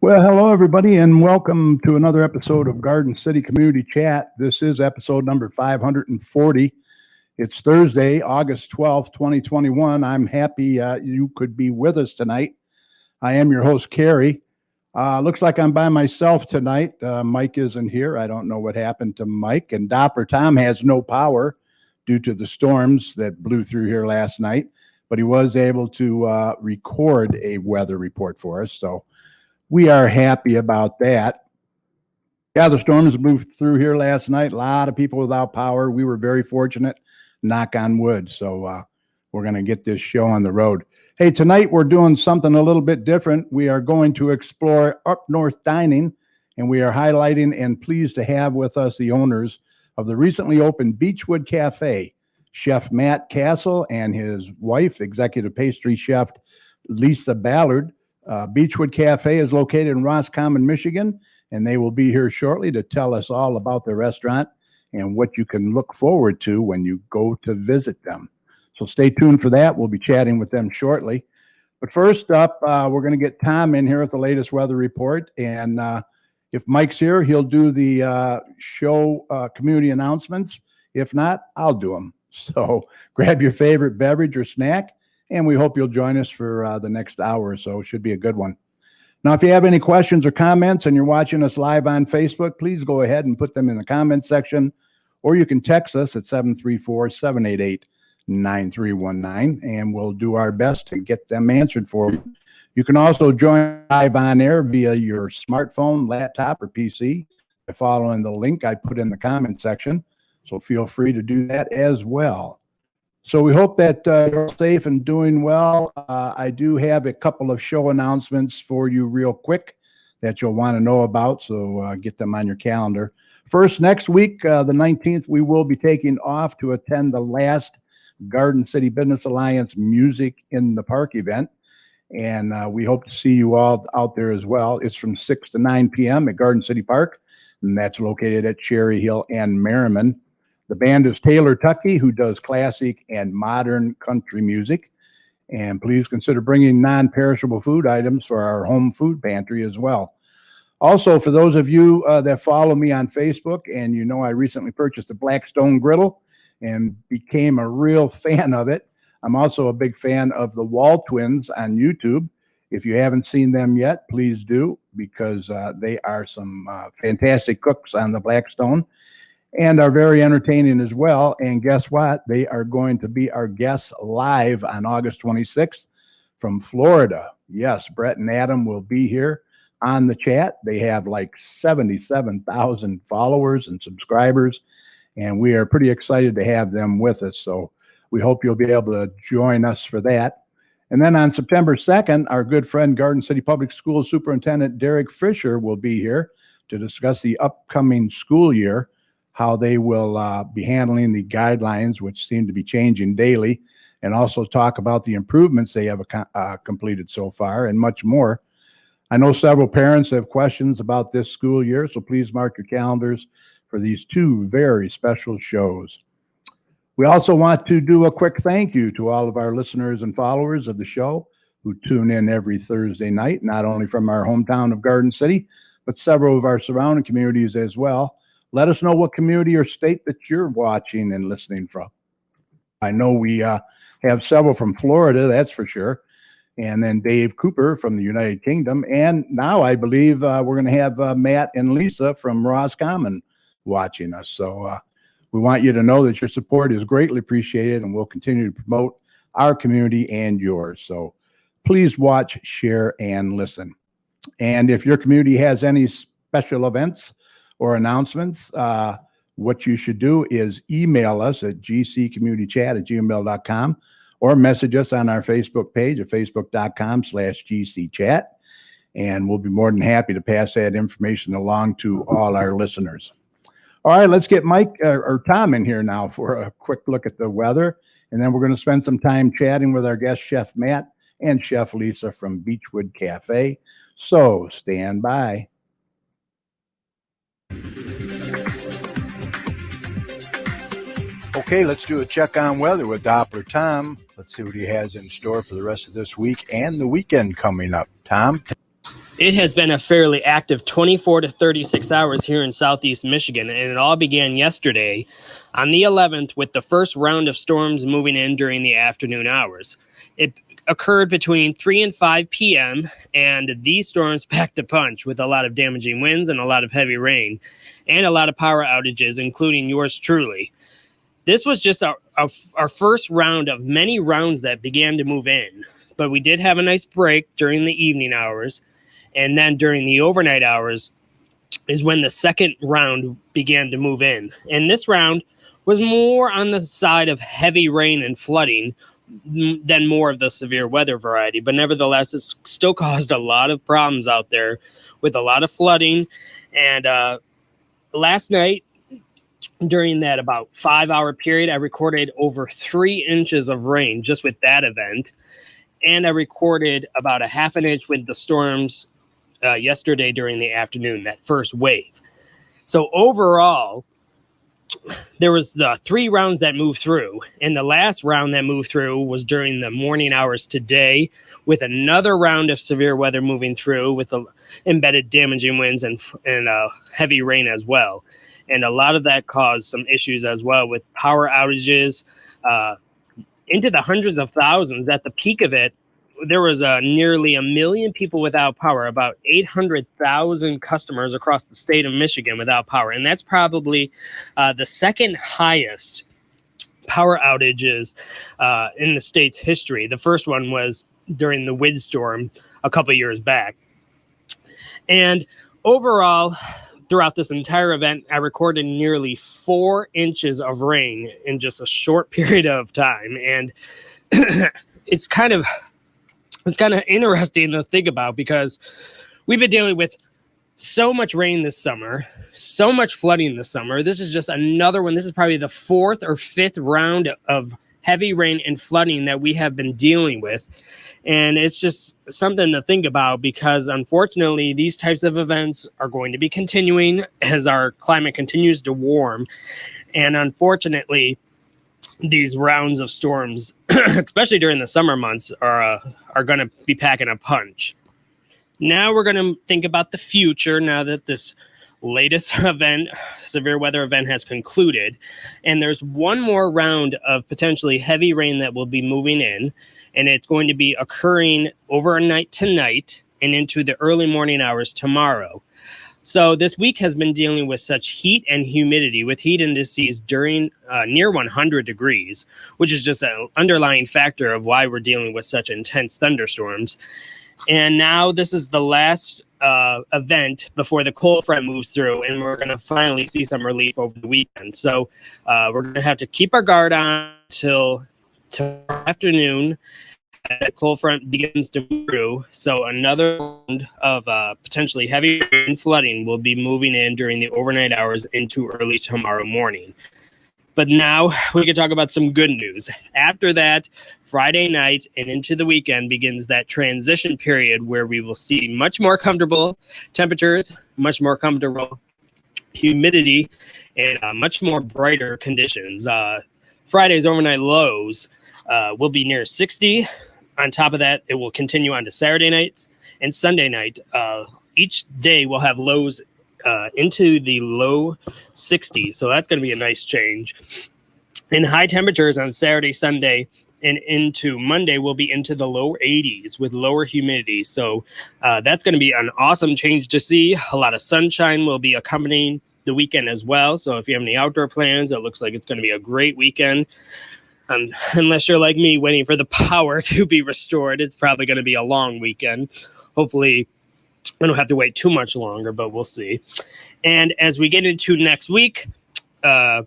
Well, hello, everybody, and welcome to another episode of Garden City Community Chat. This is episode number 540. It's Thursday, August 12th, 2021. I'm happy you could be with us tonight. I am your host, Carrie. Looks like I'm by myself tonight. Mike isn't here. I don't know what happened to Mike. And Dopper Tom has no power due to the storms that blew through here last night, but he was able to record a weather report for us. So we are happy about that. Yeah, the storms blew through here last night. A lot of people without power. We were very fortunate, knock on wood. So we're going to get this show on the road. Hey, tonight we're doing something a little bit different. We are going to explore Up North Dining, and we are highlighting and pleased to have with us the owners of the recently opened Beechwood Cafe, Chef Matt Cassell and his wife, executive pastry chef Lisa Ballard. Beechwood Cafe is located in Roscommon, Michigan, and they will be here shortly to tell us all about the restaurant and what you can look forward to when you go to visit them. So stay tuned for that. We'll be chatting with them shortly. But first up, we're going to get Tom in here with the latest weather report. And if Mike's here, he'll do the show community announcements. If not, I'll do them. So grab your favorite beverage or snack, and we hope you'll join us for the next hour or so. It should be a good one. Now, if you have any questions or comments and you're watching us live on Facebook, please go ahead and put them in the comment section, or you can text us at 734-788-9319, and we'll do our best to get them answered for you. You can also join live on air via your smartphone, laptop, or PC by following the link I put in the comment section, so feel free to do that as well. So we hope that you're safe and doing well. I do have a couple of show announcements for you real quick that you'll want to know about, so get them on your calendar. First, next week, the 19th, we will be taking off to attend the last Garden City Business Alliance Music in the Park event, and we hope to see you all out there as well. It's from 6 to 9 p.m. at Garden City Park, and that's located at Cherry Hill and Merriman. The band is Taylor Tuckey, who does classic and modern country music. And please consider bringing non-perishable food items for our home food pantry as well. Also, for those of you that follow me on Facebook, and you know I recently purchased a Blackstone griddle and became a real fan of it. I'm also a big fan of the Wall Twins on YouTube. If you haven't seen them yet, please do, because they are some fantastic cooks on the Blackstone, and are very entertaining as well. And guess what? They are going to be our guests live on August 26th from Florida. Yes, Brett and Adam will be here on the chat. They have like 77,000 followers and subscribers, and we are pretty excited to have them with us. So we hope you'll be able to join us for that. And then on September 2nd, our good friend Garden City Public Schools Superintendent Derek Fisher will be here to discuss the upcoming school year, how they will be handling the guidelines, which seem to be changing daily, and also talk about the improvements they have completed so far, and much more. I know several parents have questions about this school year, so please mark your calendars for these two very special shows. We also want to do a quick thank you to all of our listeners and followers of the show who tune in every Thursday night, not only from our hometown of Garden City, but several of our surrounding communities as well. Let us know what community or state that you're watching and listening from. I know we have several from Florida, that's for sure. And then Dave Cooper from the United Kingdom. And now I believe we're going to have Matt and Lisa from Roscommon watching us. So we want you to know that your support is greatly appreciated, and we'll continue to promote our community and yours. So please watch, share, and listen. And if your community has any special events or announcements, what you should do is email us at gccommunitychat@gmail.com, or message us on our Facebook page at facebook.com/gcchat. And we'll be more than happy to pass that information along to all our listeners. All right, let's get Mike or Tom in here now for a quick look at the weather. And then we're going to spend some time chatting with our guest, Chef Matt and Chef Lisa from Beechwood Cafe. So stand by. Okay, let's do a check on weather with Doppler Tom. Let's see what he has in store for the rest of this week and the weekend coming up. Tom? It has been a fairly active 24 to 36 hours here in southeast Michigan, and it all began yesterday on the 11th with the first round of storms moving in during the afternoon hours. It occurred between 3 and 5 p.m., and these storms packed a punch with a lot of damaging winds and a lot of heavy rain and a lot of power outages, including yours truly. This was just our first round of many rounds that began to move in, but we did have a nice break during the evening hours. And then during the overnight hours is when the second round began to move in. And this round was more on the side of heavy rain and flooding than more of the severe weather variety. But nevertheless, it still caused a lot of problems out there with a lot of flooding. And last night, during that about 5-hour period, I recorded over 3 inches of rain just with that event. And I recorded about a half an inch with the storms yesterday during the afternoon, that first wave. So overall, there was the 3 rounds that moved through, and the last round that moved through was during the morning hours today, with another round of severe weather moving through with the embedded damaging winds and heavy rain as well. And a lot of that caused some issues as well with power outages into the hundreds of thousands. At the peak of it, there was nearly 1 million people without power, about 800,000 customers across the state of Michigan without power. And that's probably the second highest power outages in the state's history. The first one was during the windstorm a couple years back. And overall, throughout this entire event, I recorded nearly 4 inches of rain in just a short period of time. And it's kind of interesting to think about, because we've been dealing with so much rain this summer, so much flooding this summer. This is just another one. This is probably the 4th or 5th round of heavy rain and flooding that we have been dealing with. And it's just something to think about, because unfortunately, these types of events are going to be continuing as our climate continues to warm. And unfortunately, these rounds of storms, especially during the summer months, are going to be packing a punch. Now we're going to think about the future now that this latest event, severe weather event, has concluded. And there's one more round of potentially heavy rain that will be moving in, and it's going to be occurring overnight tonight and into the early morning hours tomorrow. So this week has been dealing with such heat and humidity, with heat indices during near 100 degrees, which is just an underlying factor of why we're dealing with such intense thunderstorms. And now this is the last event before the cold front moves through, and we're going to finally see some relief over the weekend. So we're going to have to keep our guard on till tomorrow afternoon. That cold front begins to move through, so another round of potentially heavy rain flooding will be moving in during the overnight hours into early tomorrow morning. But now we can talk about some good news. After that, Friday night and into the weekend begins that transition period where we will see much more comfortable temperatures, much more comfortable humidity, and much more brighter conditions. Friday's overnight lows will be near 60. On top of that, it will continue on to Saturday nights and Sunday night. Each day will have lows into the low 60s. So that's going to be a nice change. And high temperatures on Saturday, Sunday, and into Monday will be into the low 80s with lower humidity. So that's going to be an awesome change to see. A lot of sunshine will be accompanying the weekend as well. So if you have any outdoor plans, it looks like it's going to be a great weekend. Unless you're like me waiting for the power to be restored, it's probably going to be a long weekend. Hopefully, we don't have to wait too much longer, but we'll see. And as we get into next week, the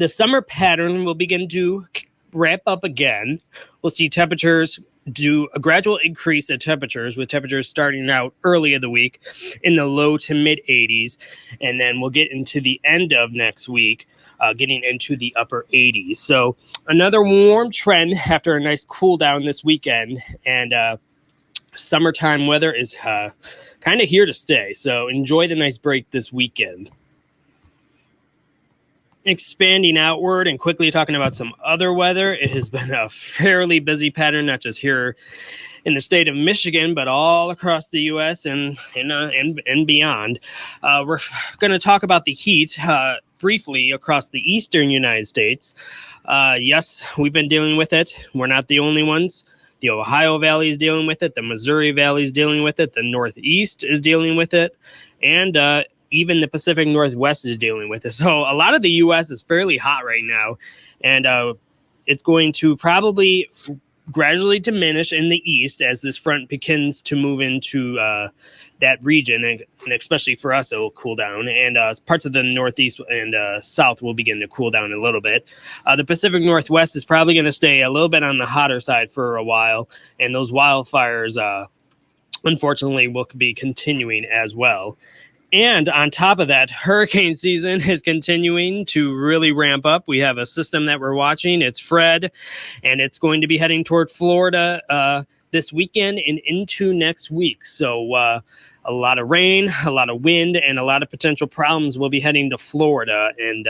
summer pattern will begin to ramp up again. We'll see temperatures do a gradual increase in temperatures, with temperatures starting out early in the week in the low to mid 80s. And then we'll get into the end of next week, getting into the upper 80s. So another warm trend after a nice cool down this weekend. And summertime weather is kind of here to stay. So enjoy the nice break this weekend. expanding outward and quickly talking about some other weather, it has been a fairly busy pattern, not just here in the state of Michigan, but all across the U.S. and beyond. We're going to talk about the heat briefly across the eastern United States. Yes, we've been dealing with it. We're not the only ones. The Ohio Valley is dealing with it. The Missouri Valley is dealing with it. The Northeast is dealing with it. And even the Pacific Northwest is dealing with it. So a lot of the U.S. is fairly hot right now. And it's going to probably gradually diminish in the east as this front begins to move into that region, and especially for us, it will cool down, and parts of the Northeast and South will begin to cool down a little bit. The Pacific Northwest is probably going to stay a little bit on the hotter side for a while, and those wildfires, unfortunately, will be continuing as well. And on top of that, hurricane season is continuing to really ramp up. We have a system that we're watching. It's Fred, and it's going to be heading toward Florida this weekend and into next week. So a lot of rain, a lot of wind, and a lot of potential problems will be heading to Florida and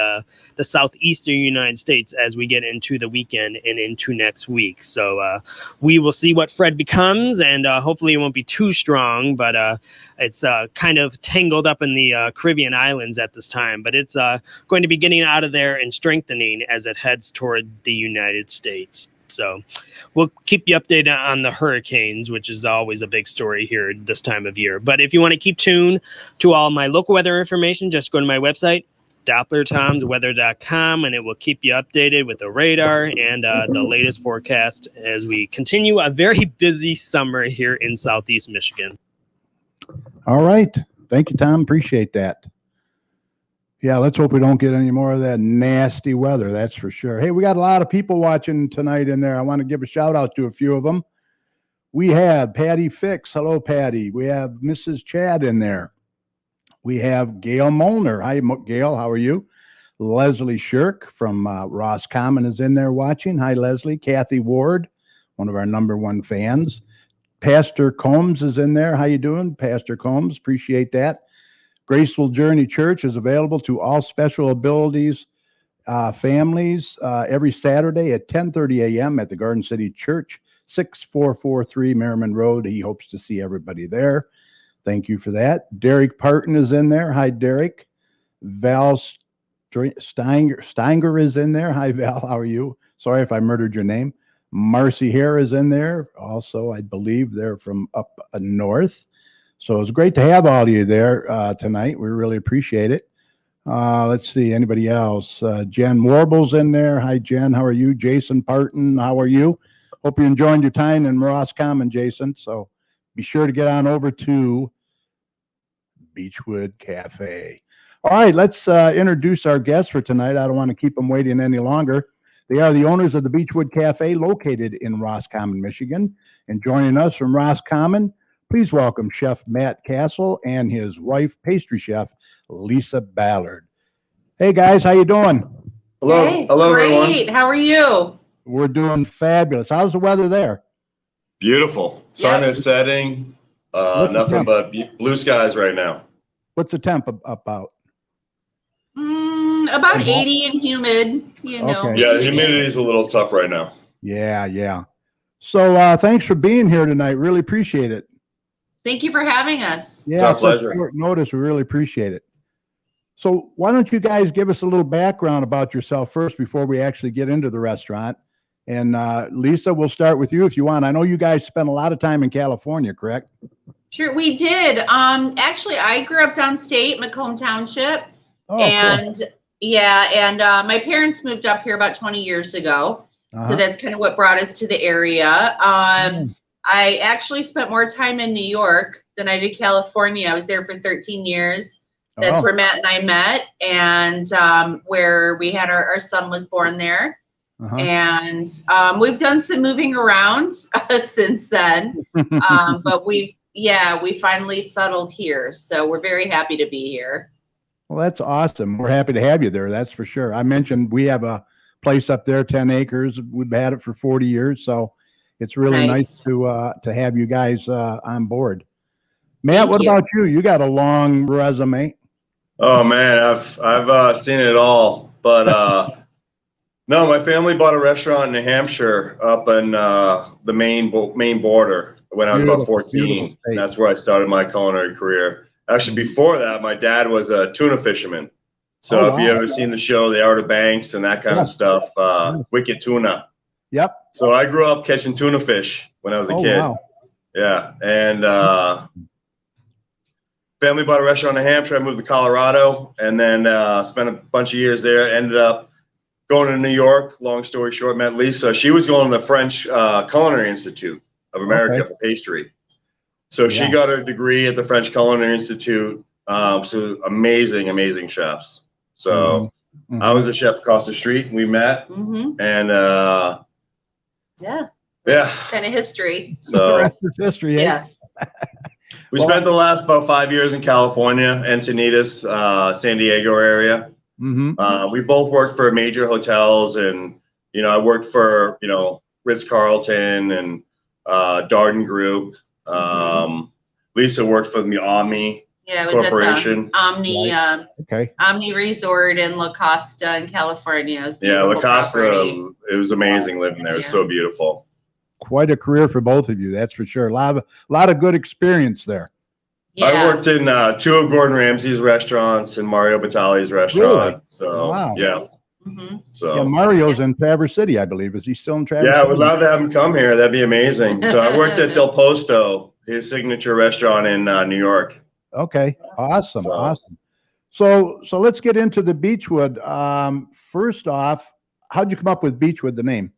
the southeastern United States as we get into the weekend and into next week. So we will see what Fred becomes, and hopefully it won't be too strong, but it's kind of tangled up in the Caribbean islands at this time. But it's going to be getting out of there and strengthening as it heads toward the United States. So we'll keep you updated on the hurricanes, which is always a big story here this time of year. But if you want to keep tuned to all my local weather information, just go to my website, DopplerTomsWeather.com, and it will keep you updated with the radar and the latest forecast as we continue a very busy summer here in Southeast Michigan. All right. Thank you, Tom. Appreciate that. Yeah, let's hope we don't get any more of that nasty weather, that's for sure. Hey, we got a lot of people watching tonight in there. I want to give a shout out to a few of them. We have Patty Fix. Hello, Patty. We have Mrs. Chad in there. We have Gail Molnar. Hi, Gail. How are you? Leslie Shirk from Roscommon is in there watching. Hi, Leslie. Kathy Ward, one of our #1 fans. Pastor Combs is in there. How you doing, Pastor Combs? Appreciate that. Graceful Journey Church is available to all special abilities families every Saturday at 10:30 a.m. at the Garden City Church, 6443 Merriman Road. He hopes to see everybody there. Thank you for that. Derek Parton is in there. Hi, Derek. Val Steinger is in there. Hi, Val. How are you? Sorry if I murdered your name. Marcy Hare is in there. Also, I believe they're from up north. So it's great to have all of you there tonight. We really appreciate it. Let's see, anybody else? Jen Warble's in there. Hi, Jen. How are you? Jason Parton, how are you? Hope you enjoyed your time in Roscommon, Jason. So be sure to get on over to Beechwood Cafe. All right, let's introduce our guests for tonight. I don't want to keep them waiting any longer. They are the owners of the Beechwood Cafe located in Roscommon, Michigan. And joining us from Roscommon, please welcome Chef Matt Cassell and his wife, pastry chef Lisa Ballard. Hey guys, how you doing? Hello, hey, hello everyone. Great. How are you? We're doing fabulous. How's the weather there? Beautiful. Sun is setting. Nothing but blue skies right now. What's the temp about? About 80 and humid. You know. Okay. Yeah, the humidity is a little tough right now. Yeah. So thanks for being here tonight. Really appreciate it. Thank you for having us. Yeah, it's our pleasure. Short notice, we really appreciate it. So why don't you guys give us a little background about yourself first before we actually get into the restaurant? And Lisa, we'll start with you if you want. I know you guys spent a lot of time in California, correct? Sure, we did. Actually, I grew up downstate, Macomb Township. Oh, and cool. Yeah, and my parents moved up here about 20 years ago. So that's kind of what brought us to the area. I actually spent more time in New York than I did California. I was there for 13 years. That's where Matt and I met, and where we had our son was born there. And we've done some moving around since then. But we finally settled here. So we're very happy to be here. Well, that's awesome. We're happy to have you there. That's for sure. I mentioned we have a place up there, 10 acres. We've had it for 40 years. So it's really nice to have you guys on board. Matt, what about you? You got a long resume. Oh man, I've seen it all. But no, my family bought a restaurant in New Hampshire up in the Maine border when I was about 14. And that's where I started my culinary career. Actually, before that, my dad was a tuna fisherman. So if you ever seen the show, The Outer Banks and that kind of stuff, Wicked Tuna. Yep. So I grew up catching tuna fish when I was a kid. Wow. Yeah. And family bought a restaurant in New Hampshire. I moved to Colorado and then spent a bunch of years there. Ended up going to New York. Long story short, met Lisa. She was going to the French Culinary Institute of America for pastry. So she got her degree at the French Culinary Institute. So amazing chefs. So I was a chef across the street. We met, and kind of history. So the rest is history. Yeah. We spent the last about 5 years in California, Encinitas, San Diego area. We both worked for major hotels, and I worked for Ritz-Carlton and Darden Group. Lisa worked for the Omni Corporation. At the Omni Resort in La Costa in California. It was La Costa. Property. It was amazing living there. It was so beautiful. Quite a career for both of you, that's for sure. A lot of good experience there. Yeah. I worked in 2 of Gordon Ramsay's restaurants and Mario Batali's restaurant. Really? So yeah. So Mario's in Traverse City, I believe. Is he still in Traverse City? Yeah, we'd love to have him come here. That'd be amazing. So I worked at Del Posto, his signature restaurant in New York. Okay, awesome. So let's get into the Beechwood. First off, how'd you come up with Beechwood, the name?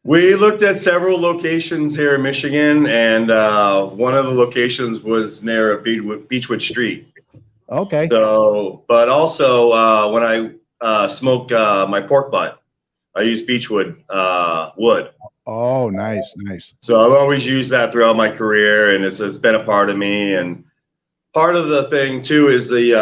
We looked at several locations here in Michigan, and one of the locations was near Beechwood Street. Okay. So, but also when I smoke my pork butt, I use Beechwood wood. Oh, nice. So I've always used that throughout my career, and it's been a part of me. And part of the thing too is the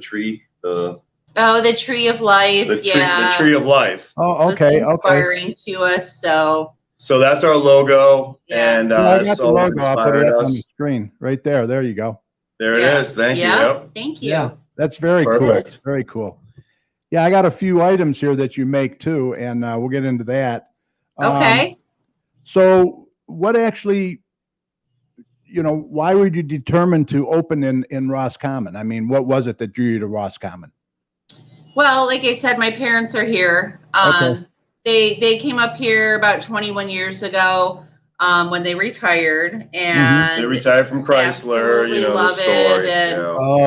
tree. The Tree of Life. The Tree of Life. Oh, okay. It was inspiring to us. So that's our logo, and I got it's the always logo. I'll put it inspired up on us. the screen right there. There you go. There it is. Thank you. Yep. Thank you. Yeah, that's very Perfect. cool. Very cool. Yeah, I got a few items here that you make too, and we'll get into that. Okay. So what actually, why were you determined to open in Roscommon? I mean, what was it that drew you to Roscommon? Well, like I said, my parents are here. They came up here about 21 years ago when they retired, and they retired from Chrysler. Absolutely love it.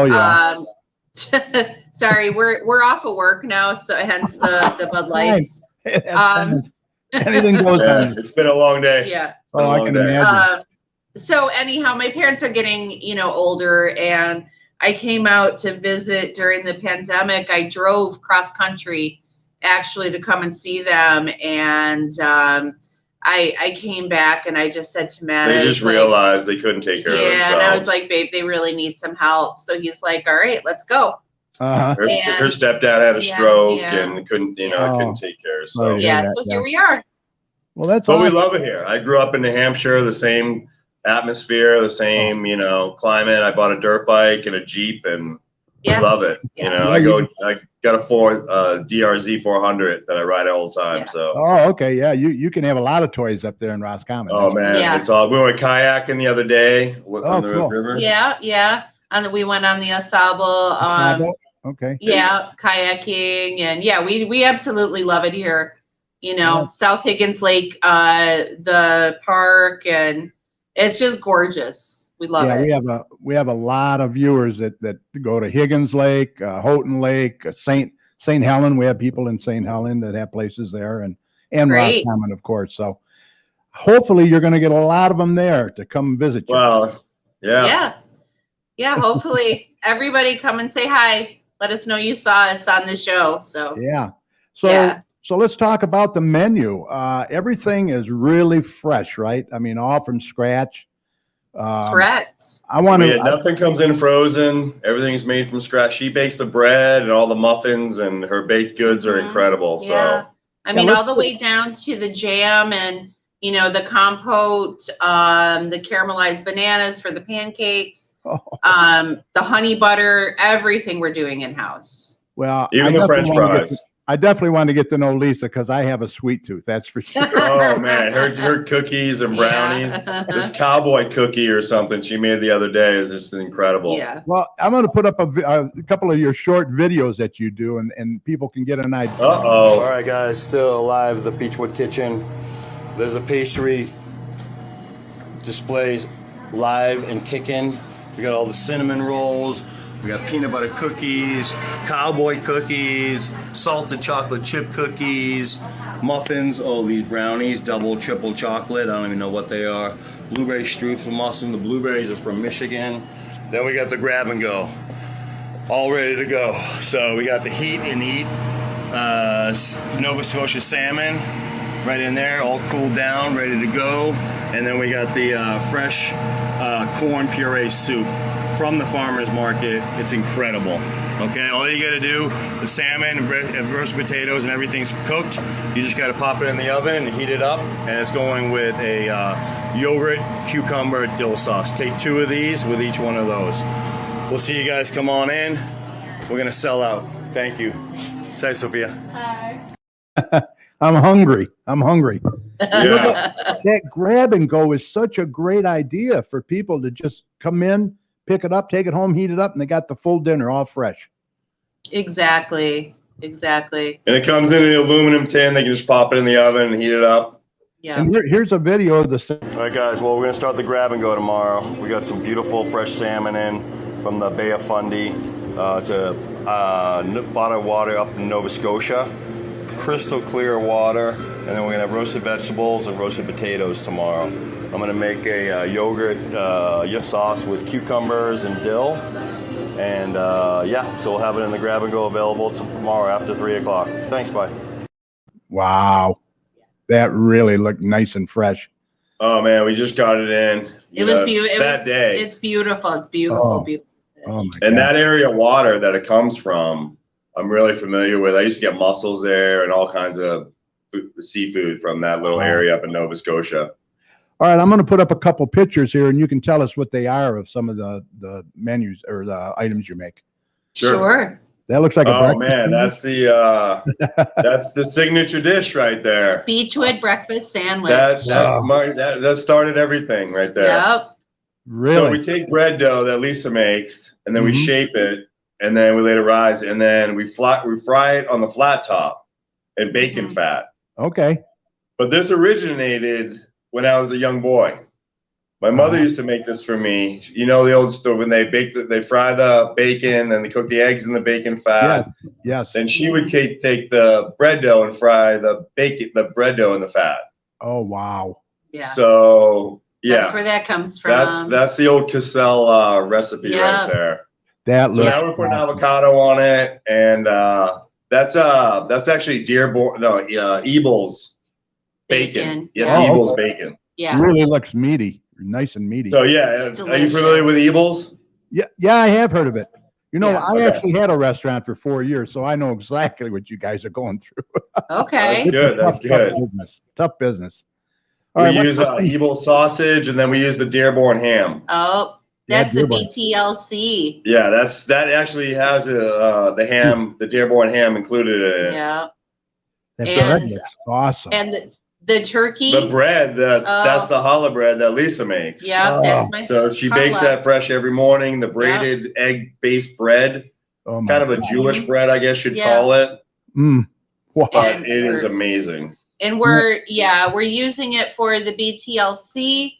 And, sorry, we're off of work now, so hence the Bud Lights. Anything goes on. It's been a long day. Yeah. Oh, I can imagine. So anyhow, my parents are getting older, and I came out to visit during the pandemic. I drove cross country actually to come and see them, and I came back and I just said to Matt, they just realized they couldn't take care of themselves. Yeah, and I was like, babe, they really need some help. So he's like, all right, let's go. Uh-huh. Her stepdad had a stroke and couldn't take care. So so here we are. Well, that's we love it here. I grew up in New Hampshire, the same atmosphere, the same climate. I bought a dirt bike and a Jeep, and we love it. I got a DRZ 400 that I ride all the time. So okay, you can have a lot of toys up there in Roscommon. Oh man, it's all. We went kayaking the other day on the river. Yeah. And we went on the Asable. Okay. Yeah, kayaking, and we absolutely love it here. South Higgins Lake, the park, and it's just gorgeous. We love it. We have a lot of viewers that go to Higgins Lake, Houghton Lake, St. Helen. We have people in St. Helen that have places there, and Roscommon, of course. So hopefully you're going to get a lot of them there to come visit you. Well, yeah. Hopefully everybody come and say hi. Let us know you saw us on the show. So So let's talk about the menu. Everything is really fresh, right? I mean, all from scratch. Correct. Nothing comes in frozen. Everything's made from scratch. She bakes the bread and all the muffins, and her baked goods are incredible. Yeah. So I mean, all the way down to the jam and the compote, the caramelized bananas for the pancakes. The honey butter, everything we're doing in-house. Well, Even the French fries. I definitely want to get to know Lisa because I have a sweet tooth. That's for sure. Oh man, her cookies and brownies. This cowboy cookie or something she made the other day is just incredible. Yeah. Well, I'm going to put up a couple of your short videos that you do, and people can get an idea. Uh-oh. All right, guys, still alive, the Beechwood Kitchen. There's a pastry displays live and kicking. We got all the cinnamon rolls. We got peanut butter cookies, cowboy cookies, salted chocolate chip cookies, muffins. Oh, these brownies, double, triple chocolate. I don't even know what they are. Blueberry strudel muffin. The blueberries are from Michigan. Then we got the grab and go, all ready to go. So we got the heat and eat Nova Scotia salmon right in there, all cooled down, ready to go. And then we got the fresh corn puree soup from the farmer's market. It's incredible. Okay, all you gotta do, the salmon and roast potatoes and everything's cooked. You just gotta pop it in the oven and heat it up, and it's going with a yogurt, cucumber, dill sauce. Take 2 of these with each one of those. We'll see you guys come on in. We're gonna sell out. Thank you. Say, Sophia. Hi. I'm hungry. Yeah. That grab and go is such a great idea for people to just come in, pick it up, take it home, heat it up, and they got the full dinner all fresh. Exactly. And it comes in the aluminum tin. They can just pop it in the oven and heat it up. Yeah. And here's a video of the. All right, guys. Well, we're gonna start the grab and go tomorrow. We got some beautiful fresh salmon in from the Bay of Fundy. It's a bottled water up in Nova Scotia, crystal clear water, and then we're gonna have roasted vegetables and roasted potatoes tomorrow. I'm gonna make a yogurt sauce with cucumbers and dill, and yeah, so we'll have it in the grab and go available tomorrow after 3 o'clock. Thanks, bye. Wow, that really looked nice and fresh. Oh man, we just got it in. It was beautiful. That day. It's beautiful. It's beautiful. Beautiful. Oh my And God. that area of water that it comes from, I'm really familiar with. I used to get mussels there and all kinds of seafood from that little area up in Nova Scotia. All right, I'm going to put up a couple pictures here, and you can tell us what they are of some of the menus or the items you make. Sure. That looks like a Oh breakfast man, menu. that's the signature dish right there. Beechwood breakfast sandwich. That started everything right there. Yep. Really? So we take bread dough that Lisa makes, and then we shape it, and then we let it rise, and then we fry it on the flat top in bacon fat. Okay. But this originated when I was a young boy. My mother used to make this for me. You know the old story when they fry the bacon and they cook the eggs in the bacon fat. Yeah. Yes. Then she would take the bread dough and fry the bread dough in the fat. Oh wow. Yeah. So yeah, That's where that comes from. that's the old Cassell recipe right there. That So looks. now we're putting avocado on it, and that's actually Ebel's bacon. Yeah, it's Oh, Ebel's okay. bacon. Yeah. Really looks meaty, nice and meaty. So yeah, It's are you familiar with Ebel's? Yeah, I have heard of it. You know, Yeah. I actually had a restaurant for 4 years, so I know exactly what you guys are going through. Okay. Good. That's good. Tough business. We use Ebel sausage, and then we use the Dearborn ham. Oh, Yeah, that's the Dearborn. BTLC. Yeah, that actually has the Dearborn ham included in it. Yeah. That And- looks awesome. And the turkey. The bread that's the challah bread that Lisa makes. Yeah, that's my So she bakes challah. that fresh every morning. The braided egg-based bread, Oh my kind of a God. Jewish bread, I guess you'd Yeah. call it. Wow. But And it is amazing. And we're using it for the BTLC.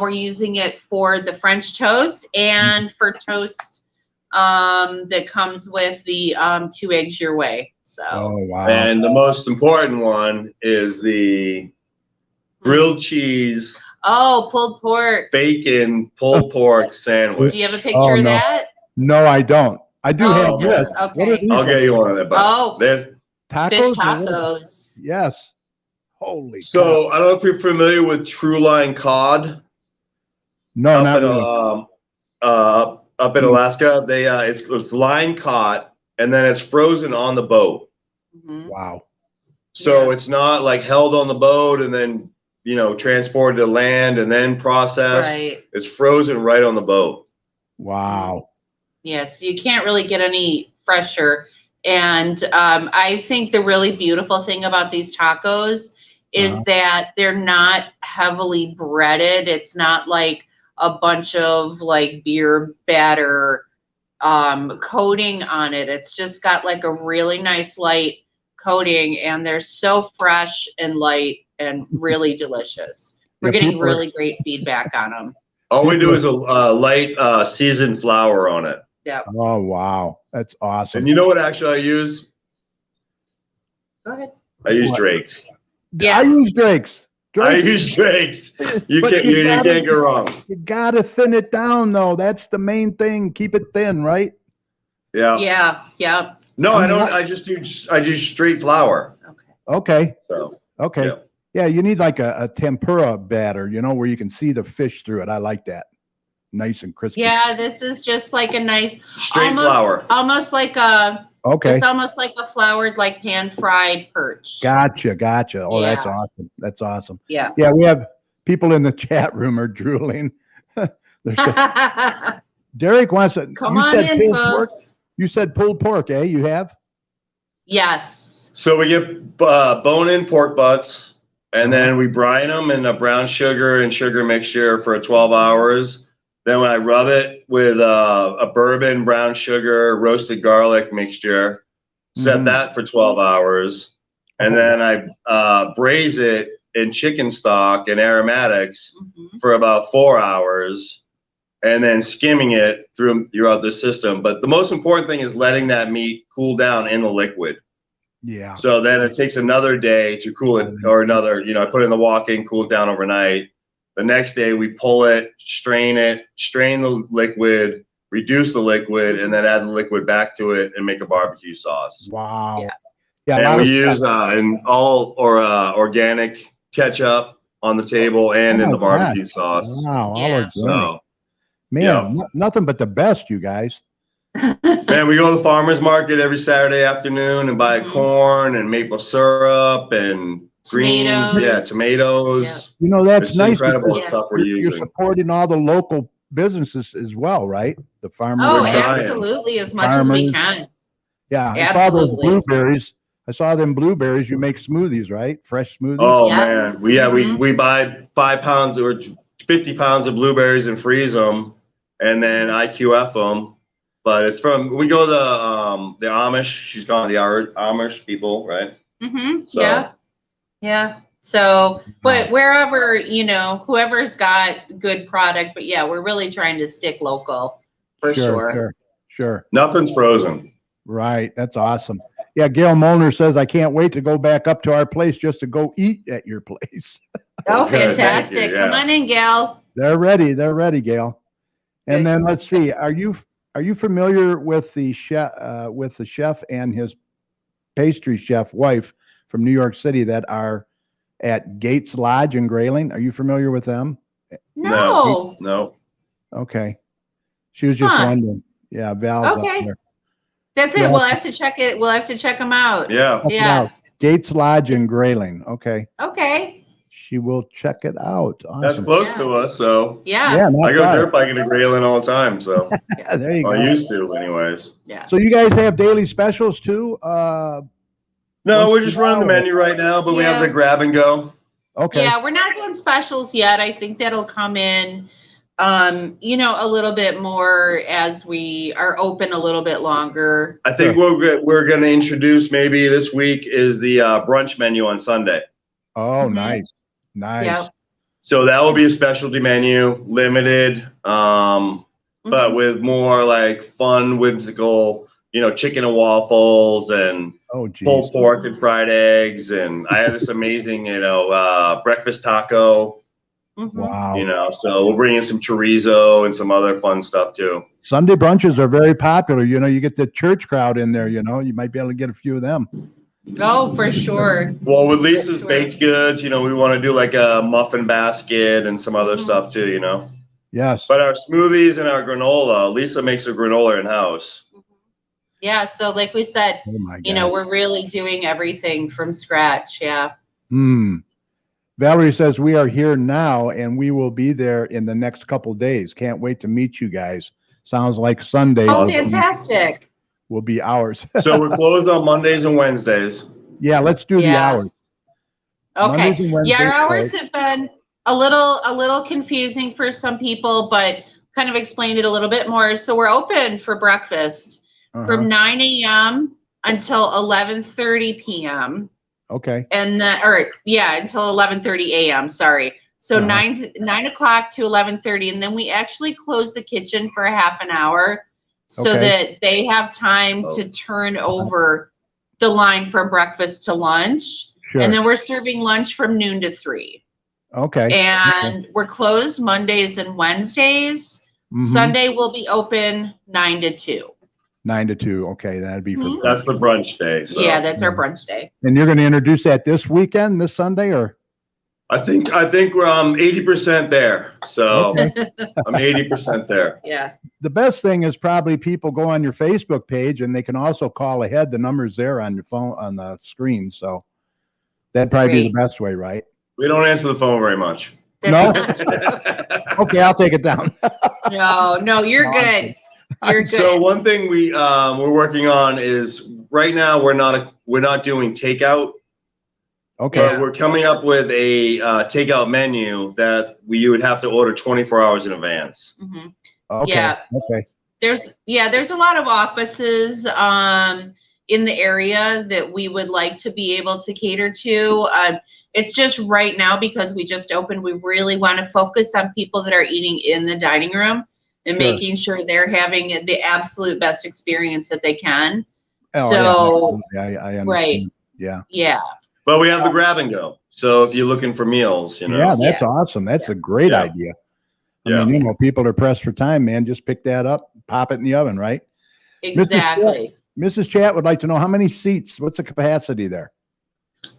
We're using it for the French toast and for toast that comes with the 2 eggs your way. So Oh wow. And the most important one is the grilled cheese, pulled pork. bacon, pulled pork sandwich. Do you have a picture of no. that? No, I don't. I do have okay. this. Okay. What are these? I'll get you one of that. But there's- Tacos? Fish or what? tacos. Yes. Holy. So I don't know if you're familiar with True Line cod. No, up not in really. up in Alaska. They it's line caught and then it's frozen on the boat. Mhm. Wow. So Yeah. it's not like held on the boat and then transported to land and then processed. Right. It's frozen right on the boat. Wow. Yes, you can't really get any fresher. And I think the really beautiful thing about these tacos is that they're not heavily breaded. It's not like a bunch of like beer batter coating on it. It's just got like a really nice light coating, and they're so fresh and light and really delicious. We're getting really great feedback on them. All we do is a light seasoned flour on it. Yeah. Oh, wow. That's awesome. And you know what actually I use? Go ahead. I use Drake's. Yeah. I use Drake's. I use Drake's. You But can't go wrong. You gotta thin it down, though. That's the main thing. Keep it thin, right? Yeah. Yeah. Yeah. No, I don't. I do straight flour. Okay. So Okay. Yeah. Yeah, you need like a tempura batter, where you can see the fish through it. I like that. Nice and crispy. Yeah, this is just like a nice straight flour. Almost like a Okay. it's almost like a floured, like pan fried perch. Gotcha. Oh, that's Yeah. awesome. That's awesome. Yeah. Yeah, we have people in the chat room are drooling. Derek wants to Come you on said in, pulled pork. folks. You said pulled pork, eh? You have? Yes. So we get bone-in pork butts, and then we brine them in a brown sugar and sugar mixture for 12 hours. Then when I rub it with a bourbon, brown sugar, roasted garlic mixture, set that for 12 hours. And then I braise it in chicken stock and aromatics for about 4 hours, and then skimming it throughout the system. But the most important thing is letting that meat cool down in the liquid. Yeah. So then it takes another day to cool it, or another, I put it in the walk-in, cool it down overnight. The next day we pull it, strain the liquid, reduce the liquid, and then add the liquid back to it and make a barbecue sauce. Wow. Yeah. Yeah. And we use organic ketchup on the table and in the barbecue sauce. Wow. All Yeah. organic. So, Man, nothing but the best, you guys. man, we go to the farmer's market every Saturday afternoon and buy corn and maple syrup and greens. Tomatoes. Yeah, tomatoes. That's It's nice. incredible because stuff we're you're using. supporting all the local businesses as well, right? The farmers. Oh, We're trying. absolutely, as much as we Farmers. can. Yeah. I saw those Absolutely. blueberries. I saw them blueberries. You make smoothies, right? Fresh smoothies. Oh Yes. man, we buy 5 pounds or 50 pounds of blueberries and freeze them, and then IQF them. But it's we go to the Amish. She's gone, the Amish people, right? Mm-hmm. So- Yeah. Yeah. So, but wherever, whoever's got good product, but yeah, we're really trying to stick local for sure. Sure. Nothing's frozen. Right. That's awesome. Yeah. Gail Molnar says, I can't wait to go back up to our place just to go eat at your place. Oh, Good, thank fantastic. you, Come yeah. on in, Gal. They're ready, Gail. And Good. then let's see. Are you familiar with the chef and his pastry chef wife from New York City that are at Gates Lodge in Grayling? Are you familiar with them? No. No. Okay. She was just Huh. wondering. Yeah, Val's Okay. up there. That's it. Yeah. We'll have to check it. We'll have to check them out. Yeah. Check it Yeah. out. Gates Lodge in Grayling. Okay. Okay. She will check it out. Awesome. That's close to us, so Yeah. Yeah, not I go bad. dirt biking to Grayling all the time, so Yeah, there you go. I used to anyways. Yeah. So you guys have daily specials too? No, we're just running the menu right now, but we have Yeah. the grab and go. Okay. Yeah, we're not doing specials yet. I think that'll come in, a little bit more as we are open a little bit longer. I think we're going to introduce maybe this week is the brunch menu on Sunday. Oh, Mhm. nice. Nice. Yeah. So that will be a specialty menu, limited, but with more like fun, whimsical, chicken and waffles and Oh, geez. pulled pork and fried eggs. And I have this amazing, breakfast taco, Mhm. Wow. so we'll bring in some chorizo and some other fun stuff too. Sunday brunches are very popular. You get the church crowd in there, you might be able to get a few of them. Oh, for sure. Well, with Lisa's Sure. baked goods, we want to do like a muffin basket and some other Mhm. stuff too, Yes. But our smoothies and our granola, Lisa makes a granola in house. Yeah. So like we said, Oh my God. we're really doing everything from scratch. Yeah. Valerie says we are here now and we will be there in the next couple days. Can't wait to meet you guys. Sounds like Sunday Oh, will be- fantastic. will be ours. So we're closed on Mondays and Wednesdays. Yeah, let's do the Yeah. hours. Okay. Mondays and Yeah, our Wednesdays hours closed. have been a little confusing for some people, but kind of explained it a little bit more. So we're open for breakfast from 9 a.m. until 11:30 p.m. Okay. and until 11:30 a.m. Sorry. So 9 o'clock to 11:30, and then we actually close the kitchen for a half an hour so that they have time to turn over the line from breakfast to lunch. Sure. And then we're serving lunch from noon to 3. Okay. And we're closed Mondays and Wednesdays. Sunday will be open 9 to 2. 9 to 2. Okay, that'd be for. That's the brunch day. So. Yeah, that's our brunch day. And you're going to introduce that this weekend, this Sunday, or? I think we're 80% there. So Okay. I'm 80% there. Yeah. The best thing is probably people go on your Facebook page and they can also call ahead. The number's there on your phone on the screen. So that'd probably be the Great. best way, right? We don't answer the phone very much. No? That's not true. Okay, I'll take it down. No, you're good. You're good. So one thing we're working on is right now we're not doing takeout. Okay. But we're coming up with a takeout menu that you would have to order 24 hours in advance. Mhm. Okay. Yeah. Okay. There's a lot of offices in the area that we would like to be able to cater to. It's just right now, because we just opened, we really want to focus on people that are eating in the dining room and Sure. making sure they're having the absolute best experience that they can. Oh, So, yeah, I understand. right. Yeah. Yeah. But we have the grab and go. So if you're looking for meals, you know. Yeah, that's Yeah. awesome. That's a great Yeah. idea. Yeah. I mean, people are pressed for time, man. Just pick that up, pop it in the oven, right? Exactly. Mrs. Chat would like to know how many seats, what's the capacity there?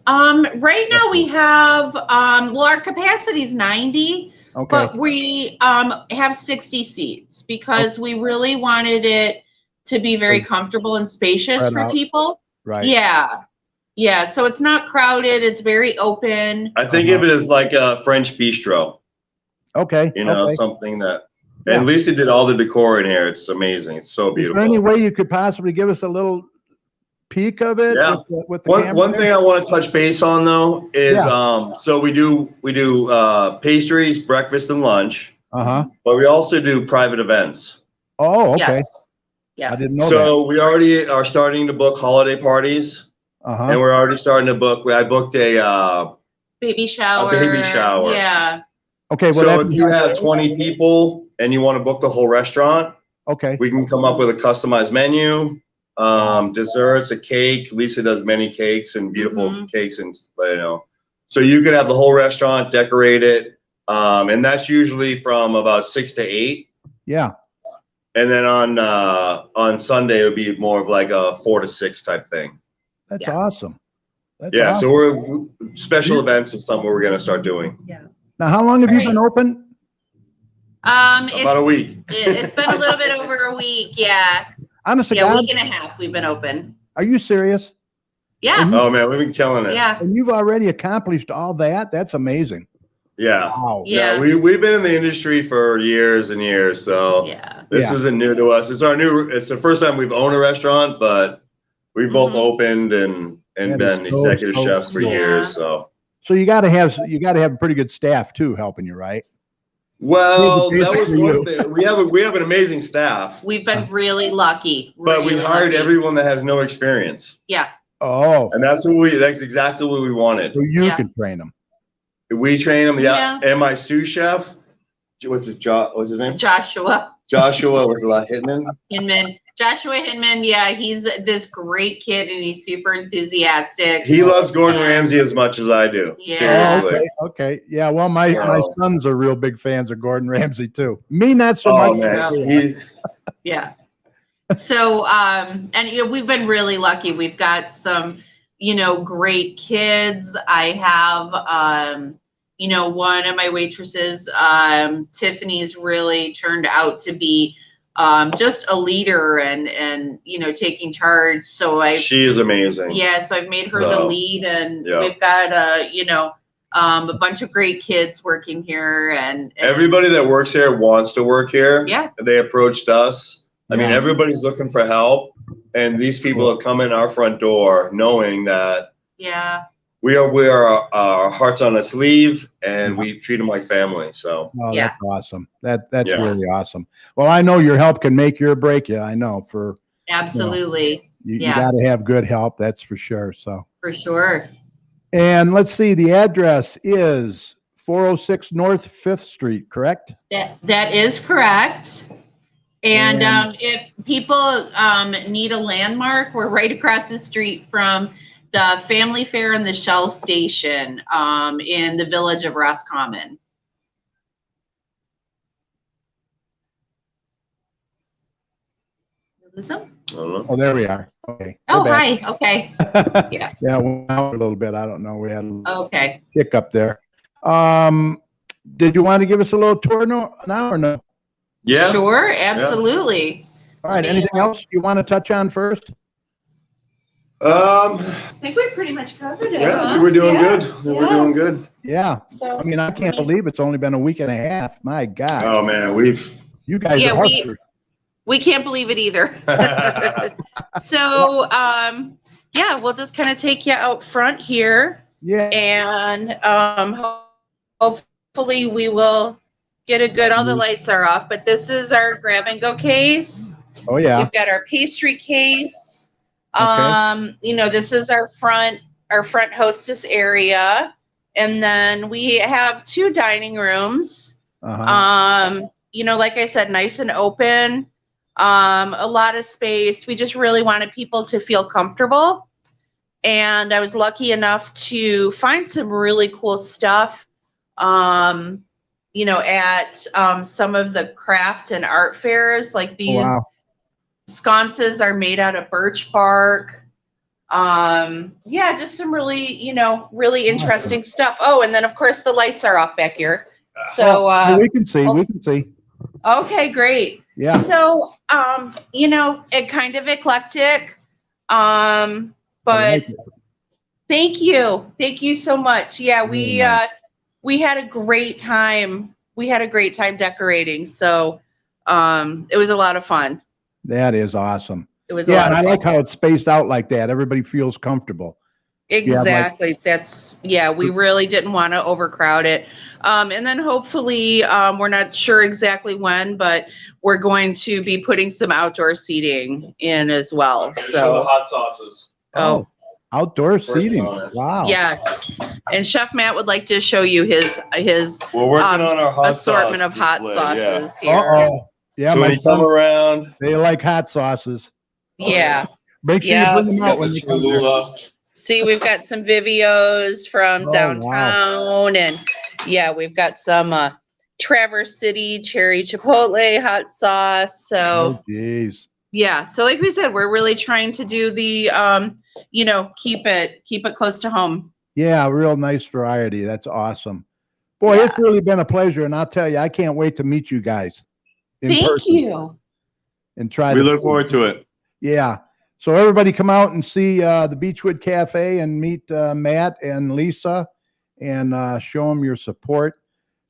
Right now we have, our capacity is 90, Okay. but we have 60 seats because we really wanted it to be very comfortable and spacious Spread for out. people. Right. Yeah. Yeah. So it's not crowded. It's very open. I think of it as like a French bistro, Okay. you know, okay. something that, Yeah. and Lisa did all the decor in here. It's amazing. It's so Is beautiful. there any way you could possibly give us a little peek of it? Yeah. With the One camera thing there? I want to touch base on though is so we do pastries, breakfast and lunch, Uh-huh. but we also do private events. Oh, okay. Yes. Yeah. I didn't know that. So we already are starting to book holiday parties, Uh-huh. and we're already starting to book. I booked a Baby shower. baby shower. Yeah. Okay. Well, so that's if you have 20 people and you want to book the whole restaurant, okay. we can come up with a customized menu, desserts, a cake. Lisa does many cakes and beautiful cakes, and you know, so you could have the whole restaurant decorated, and that's usually from about 6 to 8. Yeah. And then on Sunday it would be more of like a 4 to 6 type thing. That's Yeah. awesome. That's Yeah, awesome. so we're special events is something we're gonna start doing. Now, how long have you Right. been open? About a week. It's been a little bit over a week. Yeah. Honest to Yeah. God, Week and a half we've been open. are you serious? Yeah. Oh man, we've been killing it. Yeah. And you've already accomplished all that? That's amazing. Yeah. Wow. Yeah. We've been in the industry for years and years, so Yeah. this Yeah. isn't new to us. It's the first time we've owned a restaurant, but we've both opened and That been is so, executive so chefs for cool. years. So So you got to have a pretty good staff too helping you, right? well, that was Basically one you. thing. We have an amazing staff, We've been really lucky. but we really hired lucky. everyone that has no experience, Yeah. Oh, and that's exactly what we wanted. so you Yeah. can train them. We train them, Yeah. and my sous chef, what's his name? Joshua Joshua was Hinman. Hinman. Joshua Hinman. Yeah. He's this great kid and he's super enthusiastic. He loves Gordon Yeah. Ramsay as much as I do. Yeah. Oh, Seriously. okay. Okay. Yeah. Well, my Oh. sons are real big fans of Gordon Ramsay too. Me, not so Oh much. man, Yeah. he's Yeah. So, and we've been really lucky. We've got some, great kids. I have, one of my waitresses, Tiffany's really turned out to be just a leader and taking charge. So she is amazing. so I've made her the So, lead, and yeah. we've got A bunch of great kids working here, and everybody that works here wants to work here. Yeah. They approached us. I mean, Yeah. everybody's looking for help, and these people have come in our front door knowing that yeah. we are our hearts on a sleeve, and we treat them like family. So Oh, Yeah. that's awesome. That's Yeah. really awesome. Well, I know your help can make you or break you. I know Absolutely. you Yeah. got to have good help. That's for sure. So, For sure. and let's see, the address is 406 North 5th Street, correct? That is correct. And And- if people need a landmark, we're right across the street from the Family Fair and the Shell Station in the village of Roscommon. Listen? I don't know. Oh, there we are. Okay. Oh, We're back. hi. Okay. Yeah. Yeah, we went out a little bit. I don't know. We had a Okay. kick up there. Did you want to give us a little tour now or no? Yeah. Sure. Absolutely. All right. Anything else you want to touch on first? I think we pretty much covered it. Yeah, I huh? think we're doing Yeah. good. I think we're doing good. Yeah. So, I mean, I can't believe it's only been a week and a half. My God. Oh man, You guys Yeah, are we- hustlers. we can't believe it either. So, yeah, we'll just kind of take you out front here, Yeah. and hopefully we will get a good. All the lights are off, but this is our grab and go case. Oh, yeah. We've got our pastry case. Okay. This is our front hostess area, and then we have 2 dining rooms. Uh-huh. Like I said, nice and open. A lot of space. We just really wanted people to feel comfortable. And I was lucky enough to find some really cool stuff, at some of the craft and art fairs. Like these wow. sconces are made out of birch bark. Just some really, really interesting stuff. Oh, and then of course the lights are off back here. So, we can see. We can see. okay, great. Yeah. So, it kind of eclectic. I But like it. thank you so much. Yeah, we Very nice. we had a great time. We had a great time decorating. So, it was a lot of fun. That is awesome. It was a Yeah, lot and of I fun. like how it's spaced out like that. Everybody feels comfortable. Exactly. We really didn't want to overcrowd it. And then hopefully, we're not sure exactly when, but we're going to be putting some outdoor seating in as well. the So, hot sauces. oh, Outdoor Working seating. on it. Wow. yes. And Chef Matt would like to show you his We're working on our hot assortment sauce of hot display, sauces Yeah. here. Uh-oh. Yeah, So my when you come son, around, they like hot sauces. Yeah. Make sure Yeah. you bring them you out got when the you come there. Cholula. See, we've got some Vivios from Oh, wow. downtown, and yeah, we've got some Traverse City cherry chipotle hot sauce. So Oh, geez. yeah, so like we said, we're really trying to do the keep it close to home. Yeah, real nice variety. That's awesome. Boy, it's really been a pleasure. And I'll tell you, I can't wait to meet you guys in Thank person you. and try We the look food. forward to it. Yeah. So everybody come out and see the Beechwood Cafe and meet Matt and Lisa and show them your support.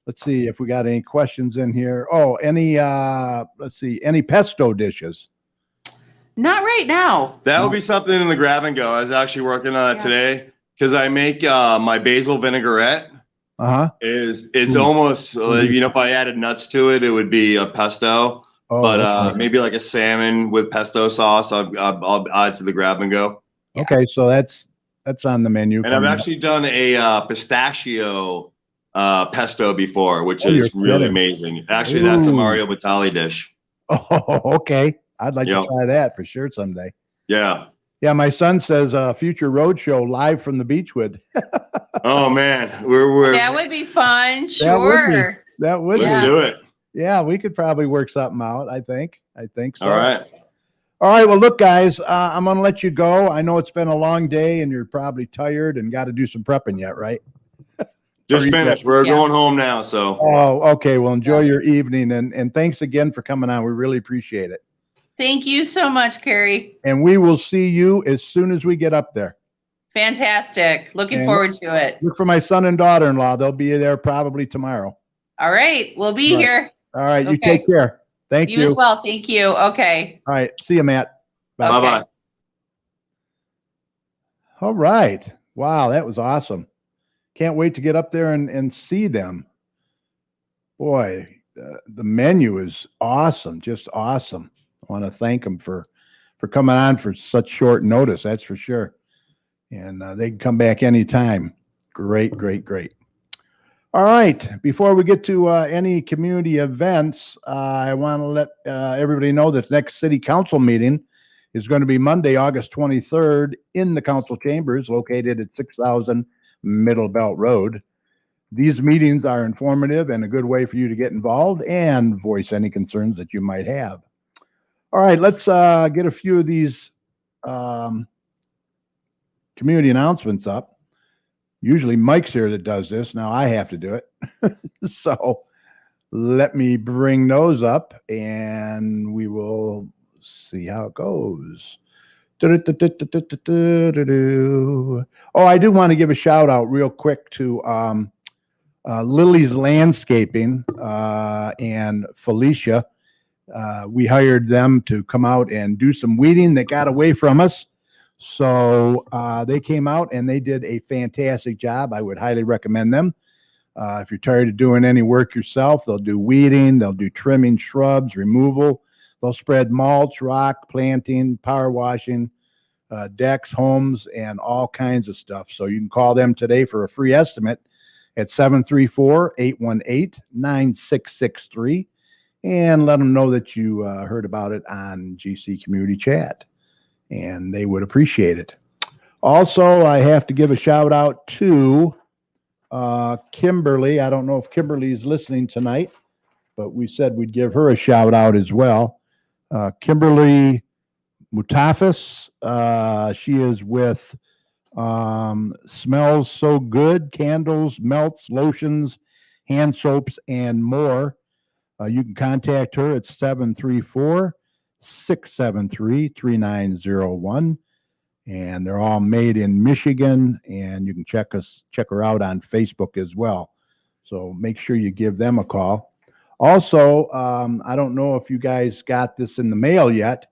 Let's see if we got any questions in here. Oh, any pesto dishes? Not right now. That would be something in the grab and go. I was actually working on it Yeah. today because I make my basil vinaigrette. Uh-huh. It's almost if I added nuts to it, it would be a pesto. Oh, But okay. maybe like a salmon with pesto sauce, I'll add to the grab and go. Okay, so that's on the menu. And I've coming up. actually done a pistachio pesto before, which Oh, is you're really kidding. amazing. Actually, that's a Ooh. Mario Batali dish. Oh, okay. I'd like Yep. to try that for sure someday. Yeah. Yeah, my son says future roadshow live from the Beechwood. Oh man, we're That would be fun. That would be. Sure. That would let's be. do it. Yeah, we could probably work something out. I think so. All right. All right. Well, look, guys, I'm going to let you go. I know it's been a long day and you're probably tired and got to do some prepping yet, right? Just you finished. We're Yeah. going home now. So Oh, okay. Well, enjoy your evening and thanks again for coming on. We really appreciate it. Thank you so much, Carrie. And we will see you as soon as we get up there. Fantastic. Looking And forward to it. Look for my son and daughter-in-law. They'll be there probably tomorrow. All right. We'll be Right. here. All right. You Okay. take care. Thank You as well. Thank you. Okay. All right. See you, Matt. Bye. Okay. Bye-bye. All right. Wow, that was awesome. Can't wait to get up there and see them. Boy, the menu is awesome, just awesome. I want to thank them for coming on for such short notice, that's for sure. And they can come back anytime. Great, great, great. All right. Before we get to any community events, I want to let everybody know that the next city council meeting is going to be Monday, August 23rd in the council chambers located at 6000 Middle Belt Road. These meetings are informative and a good way for you to get involved and voice any concerns that you might have. All right, let's get a few of these community announcements up. Usually Mike's here that does this. Now I have to do it. So let me bring those up and we will see how it goes. Oh, I do want to give a shout out real quick to Lily's Landscaping and Felicia. We hired them to come out and do some weeding that got away from us. So they came out and they did a fantastic job. I would highly recommend them. If you're tired of doing any work yourself, they'll do weeding, they'll do trimming, shrubs, removal. They'll spread mulch, rock, planting, power washing, decks, homes, and all kinds of stuff. So you can call them today for a free estimate at 734-818-9663 and let them know that you heard about it on GC Community Chat, and they would appreciate it. Also, I have to give a shout out to Kimberly. I don't know if Kimberly's listening tonight, but we said we'd give her a shout out as well. Kimberly Mutafis, she is with Smells So Good, candles, melts, lotions, hand soaps, and more. You can contact her at 734-673-3901. And they're all made in Michigan, and you can check her out on Facebook as well. So make sure you give them a call. Also, I don't know if you guys got this in the mail yet,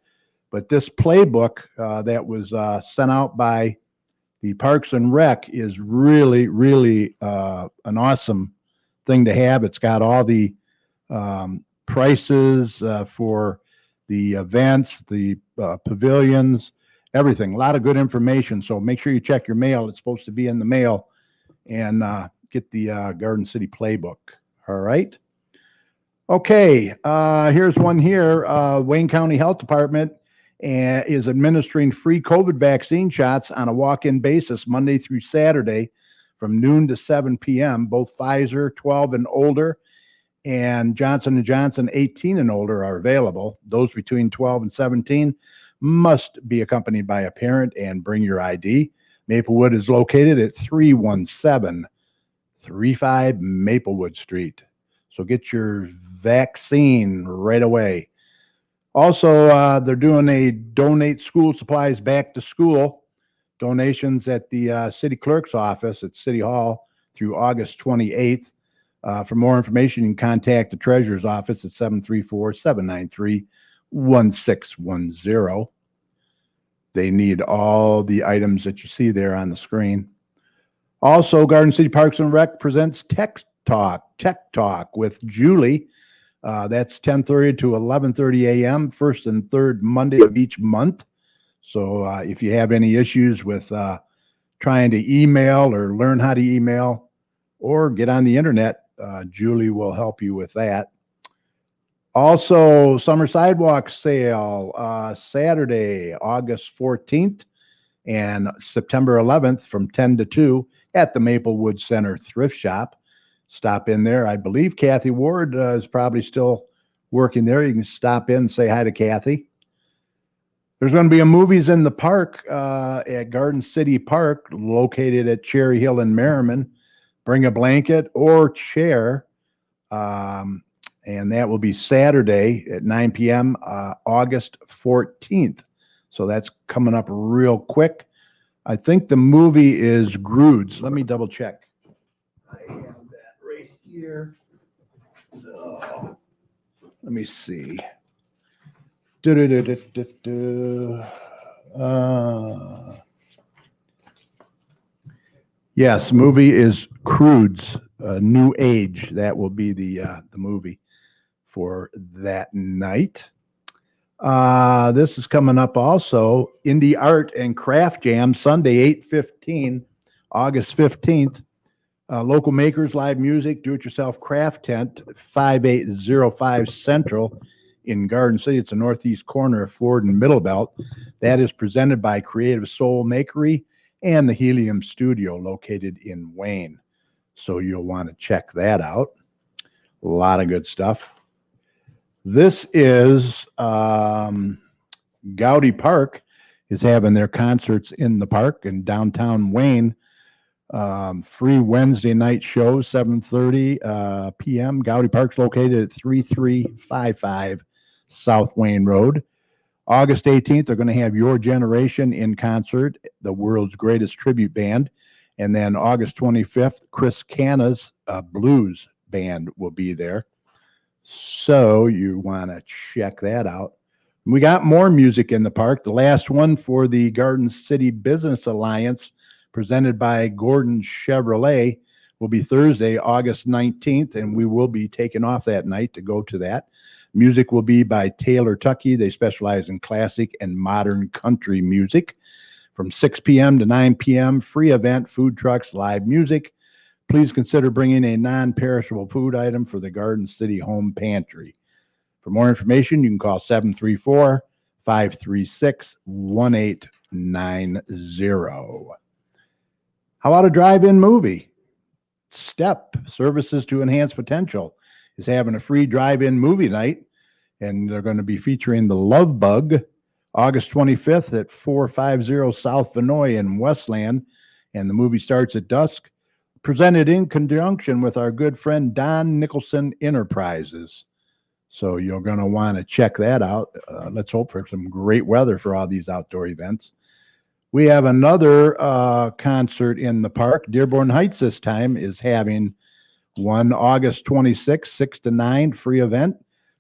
but this playbook that was sent out by the Parks and Rec is really, really an awesome thing to have. It's got all the prices for the events, the pavilions, everything. A lot of good information. So make sure you check your mail. It's supposed to be in the mail, and get the Garden City playbook. All right. Okay. Here's one here. Wayne County Health Department is administering free COVID vaccine shots on a walk-in basis Monday through Saturday from noon to 7 p.m. Both Pfizer 12 and older and Johnson & Johnson 18 and older are available. Those between 12 and 17 must be accompanied by a parent and bring your ID. Maplewood is located at 31735 Maplewood Street. So get your vaccine right away. Also, they're doing a donate school supplies back to school donations at the city clerk's office at City Hall through August 28th. For more information, you can contact the treasurer's office at 734-793-1610. They need all the items that you see there on the screen. Also, Garden City Parks and Rec presents Tech Talk with Julie. That's 10:30 to 11:30 a.m., first and third Monday of each month. So if you have any issues with trying to email or learn how to email or get on the internet, Julie will help you with that. Also, summer sidewalk sale Saturday, August 14th and September 11th from 10 to 2 at the Maplewood Center Thrift Shop. Stop in there. I believe Kathy Ward is probably still working there. You can stop in and say hi to Kathy. There's going to be a Movies in the Park at Garden City Park, located at Cherry Hill in Merriman. Bring a blanket or chair, and that will be Saturday at 9 p.m., August 14th. So that's coming up real quick. I think the movie is Grudes. Let me double check. I have that right here. So, let me see. Yes, movie is Crudes, New Age. That will be the movie for that night. This is coming up also. Indie Art and Craft Jam, Sunday, 8/15, August 15th. Local makers, live music, do-it-yourself craft tent, 5805 Central in Garden City. It's the northeast corner of Ford and Middle Belt. That is presented by Creative Soul Makery and the Helium Studio located in Wayne. So you'll want to check that out. A lot of good stuff. This is Gowdy Park is having their concerts in the park in downtown Wayne. Free Wednesday night show, 7:30 p.m. Gowdy Park's located at 3355 South Wayne Road. August 18th, they're going to have Your Generation in concert, the world's greatest tribute band. And then August 25th, Chris Cana's blues band will be there. So you want to check that out. We got more music in the park. The last one for the Garden City Business Alliance, presented by Gordon Chevrolet, will be Thursday, August 19th, and we will be taking off that night to go to that. Music will be by Taylor Tuckey. They specialize in classic and modern country music. From 6 p.m. to 9 p.m., free event, food trucks, live music. Please consider bringing a non-perishable food item for the Garden City Home Pantry. For more information, you can call 734-536-1890. How about a drive-in movie? STEP, Services to Enhance Potential, is having a free drive-in movie night, and they're going to be featuring The Love Bug, August 25th at 450 South Vinoy in Westland, and the movie starts at dusk, presented in conjunction with our good friend Don Nicholson Enterprises. So you're going to want to check that out. Let's hope for some great weather for all these outdoor events. We have another concert in the park. Dearborn Heights this time is having one August 26th, 6 to 9, free event.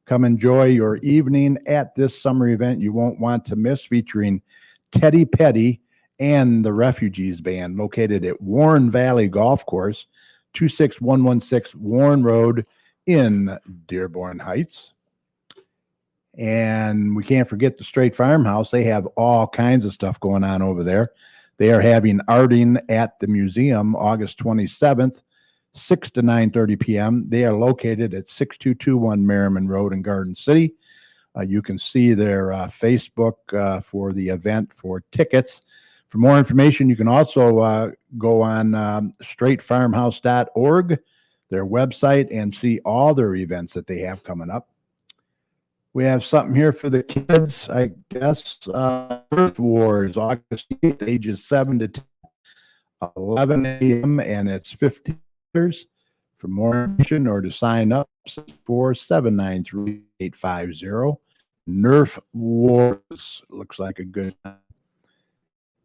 Come enjoy your evening at this summer event you won't want to miss, featuring Teddy Petty and the Refugees Band, located at Warren Valley Golf Course, 26116 Warren Road in Dearborn Heights. And we can't forget the Straight Farmhouse. They have all kinds of stuff going on over there. They are having arting at the museum August 27th, 6 to 9:30 p.m. They are located at 6221 Merriman Road in Garden City. You can see their Facebook for the event for tickets. For more information, you can also go on straightfarmhouse.org, their website, and see all their events that they have coming up. We have something here for the kids, I guess. Earth Wars, August 8th, ages 7 to 10, 11 a.m., and it's $50. For more information or to sign up, 64793-850. Nerf Wars looks like a good time.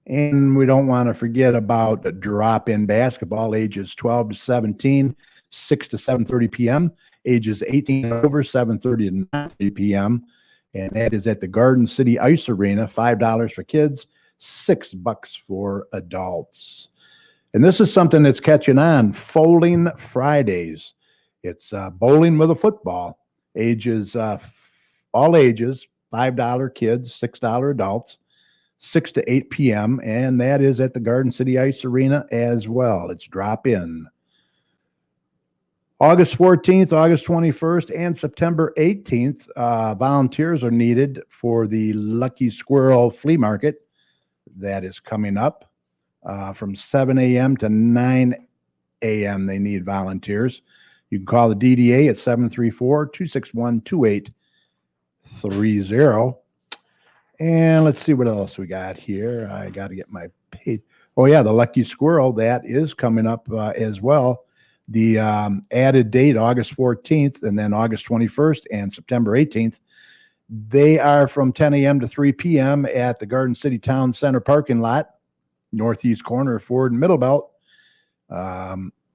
And we don't want to forget about drop-in basketball, ages 12 to 17, 6 to 7:30 p.m., ages 18 and over, 7:30 to 9:30 p.m., and that is at the Garden City Ice Arena, $5 for kids, $6 for adults. And this is something that's catching on, Foaling Fridays. It's bowling with a football, ages, all ages, $5 kids, $6 adults, 6 to 8 p.m., and that is at the Garden City Ice Arena as well. It's drop in. August 14th, August 21st, and September 18th, volunteers are needed for the Lucky Squirrel Flea Market that is coming up from 7 a.m. to 9 a.m. They need volunteers. You can call the DDA at 734-261-2830. And let's see what else we got here. I got to get my page. Oh, yeah, the Lucky Squirrel, that is coming up as well. The added date, August 14th, and then August 21st and September 18th. They are from 10 a.m. to 3 p.m. at the Garden City Town Center parking lot. northeast corner of Ford and Middlebelt.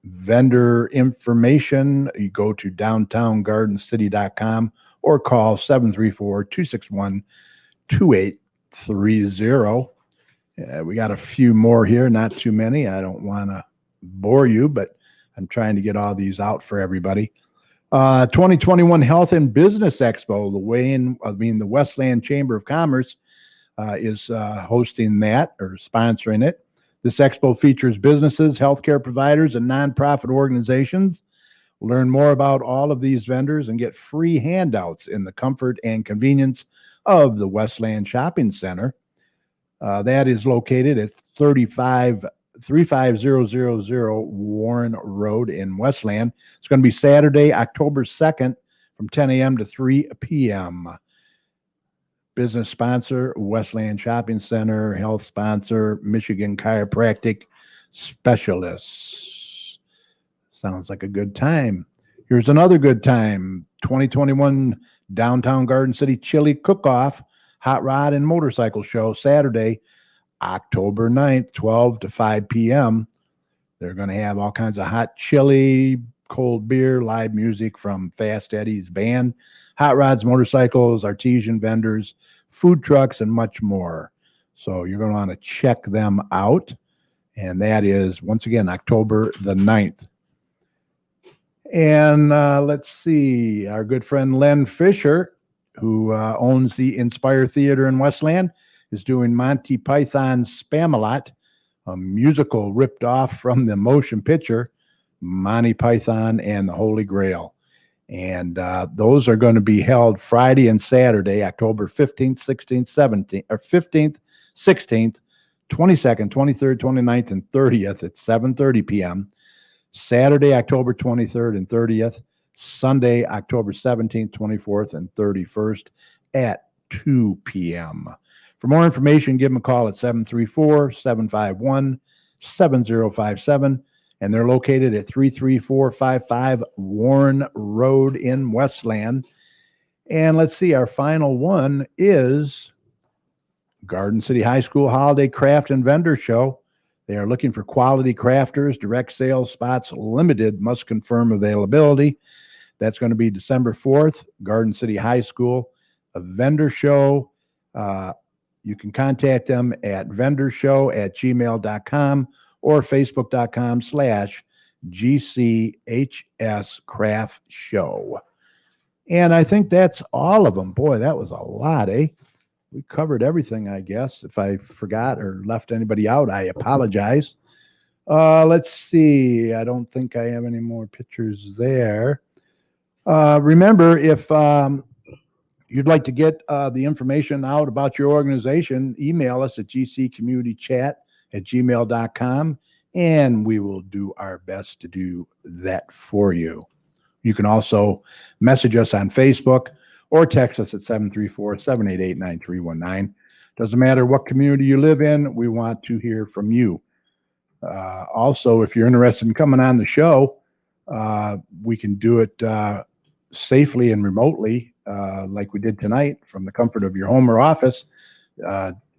Vendor information, you go to downtowngardencity.com or call 734-261-2830. We got a few more here, not too many. I don't want to bore you, but I'm trying to get all these out for everybody. 2021 Health and Business Expo, the Westland Chamber of Commerce is hosting that or sponsoring it. This expo features businesses, healthcare providers, and nonprofit organizations. Learn more about all of these vendors and get free handouts in the comfort and convenience of the Westland Shopping Center. That is located at 35000 Warren Road in Westland. It's going to be Saturday, October 2nd from 10 a.m. to 3 p.m. Business sponsor, Westland Shopping Center. Health sponsor, Michigan Chiropractic Specialists. Sounds like a good time. Here's another good time. 2021 Downtown Garden City Chili Cook-Off Hot Rod and Motorcycle Show, Saturday, October 9th, 12 to 5 p.m. They're going to have all kinds of hot chili, cold beer, live music from Fast Eddie's band, hot rods, motorcycles, artesian vendors, food trucks, and much more. So you're going to want to check them out. And that is, once again, October the 9th. And let's see, our good friend Len Fisher, who owns the Inspire Theater in Westland, is doing Monty Python's Spamalot, a musical ripped off from the motion picture Monty Python and the Holy Grail. And those are going to be held Friday and Saturday, October 15th, 16th, 17th, or 15th, 16th, 22nd, 23rd, 29th, and 30th at 7:30 p.m. Saturday, October 23rd and 30th. Sunday, October 17th, 24th, and 31st at 2 p.m. For more information, give them a call at 734-751-7057. And they're located at 33455 Warren Road in Westland. And let's see, our final one is Garden City High School Holiday Craft and Vendor Show. They are looking for quality crafters, direct sales spots limited, must confirm availability. That's going to be December 4th, Garden City High School, a vendor show. You can contact them at vendorshow@gmail.com or facebook.com/GCHS Craft Show. And I think that's all of them. Boy, that was a lot, eh? We covered everything, I guess. If I forgot or left anybody out, I apologize. Let's see. I don't think I have any more pictures there. Remember, if you'd like to get the information out about your organization, email us at gccommunitychat@gmail.com, and we will do our best to do that for you. You can also message us on Facebook or text us at 734-788-9319. Doesn't matter what community you live in, we want to hear from you. Also, if you're interested in coming on the show, we can do it safely and remotely, like we did tonight, from the comfort of your home or office.